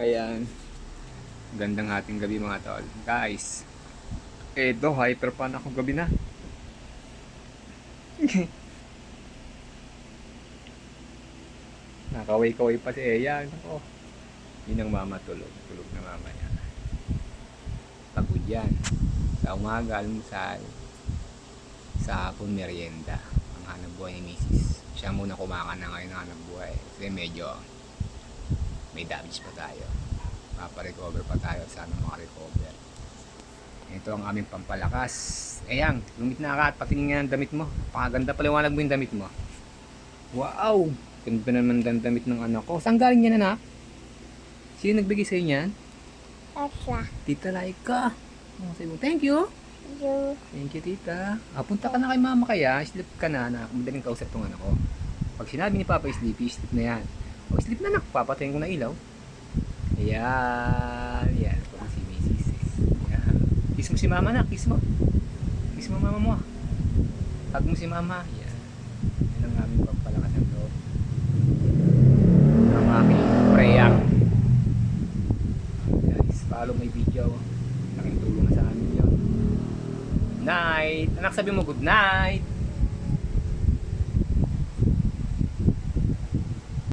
Ayan. Gandang ating gabi mga tol. Guys, eto hyper fan ako gabi na. Nakaway-kaway pa si Eya. Ako. Yun ang mama tulog. Tulog na mama niya. Pagod yan. Sa umaga, almusal. Sa hapon, merienda. Ang hanap buhay ni Mrs. Siya muna kumakan na ngayon ng hanap buhay. Kasi medyo may damage pa tayo. Paparecover pa tayo. Sana makarecover. Ito ang aming pampalakas. Eyang, lumit na ka at patingin nga ng damit mo. Pakaganda paliwanag mo yung damit mo. Wow! Ganda naman ng damit ng anak ko. Saan galing yan, anak? Sino nagbigay sa'yo niyan? Asla. Tita Laika. Oh, sabi mo, thank you. You. Thank you, tita. Punta ka na kay mama kaya. Sleep ka na, anak. Madaling kausap tong anak ko. Pag sinabi ni Papa sleepy, sleep na yan. O, sleep na, anak. Papatayin ko na ilaw. Ayan. Ayan. Ito ang si Mrs. Ayan. Kiss mo si mama, anak. Kiss mo. Kiss mo mama mo. Hug mo si mama. Ayan. Yan ang aming pagpalakas ng loob. Ang aming preyang. Guys, follow my video. Laking tulong na sa amin yun. Night. Anak, sabi mo good night.